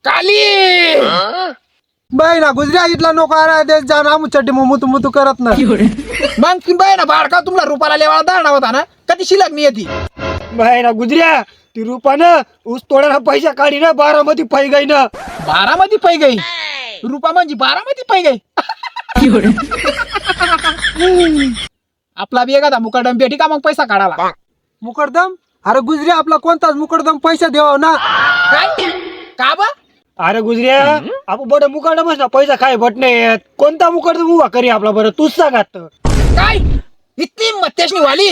काली बाई ना गुजऱ्या इथला नको दे जाना मुचड्डी मुतू मुतू करत ना मग ती बाय ना बाडका तुम्हाला रुपाला लेवाला दाणा होता ना कधी शिल्लक नाही येते बाय ना गुजऱ्या ती रुपानं ऊस तोडायला पैसा काढी ना 12 मध्ये पै गई ना 12 मध्ये पै गई रुपा म्हणजे 12 मध्ये पै गई आपला बी एखादा मुकाडम भेटी का मग पैसा काढाला मुकडदम अरे गुजऱ्या आपला कोणताच मुकडदम पैसा द्यावा ना काय का बा अरे गुजऱ्या आपण बड मुकाडमच ना पैसा काय भट नाही कोणता मुकाडम उभा करी आपला बरं तूच सांग आता काय इतनी मत्तेशनी वाली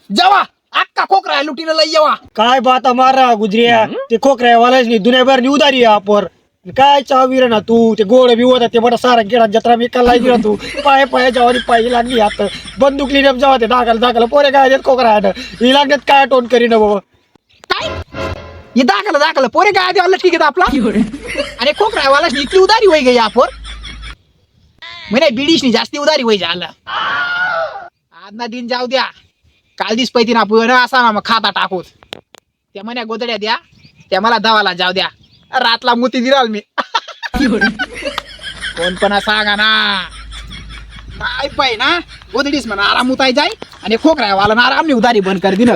जवा अक्का खोकरा लुटीला लई येवा काय बाता मारा गुजऱ्या ते खोकऱ्या वालाच नाही दुनियाभर नि उदारी आपण काय चावीर ना तू ते गोड बी होता ते बडा सारा गेला जत्रा मी काल गेला तू पाय जेव्हा पायी लागली आता बंदूक लिहिण्यात जेव्हा ते दाखल पोरे काय देत खोकरा ही लागण्यात काय टोन करी ना बाबा काय हे दाखल पोरे काय देवाला ठीक आहे आपला आणि खोकरा वाला इतकी उदारी होई गई आपण म्हणे बिडीशनी जास्ती उदारी होई झालं आज ना दिन जाऊ द्या काल दिस पैती ना आपण असा ना मग खाता टाकूच त्या म्हण्या गोदड्या द्या त्या मला दवाला जाऊ द्या रातला मोती दिराल मी कोण पण सांगा ना काय पाय ना गोदडीस म्हणा आराम उताय जाय आणि खोकरा वाला ना आरामनी उदारी बंद कर दिन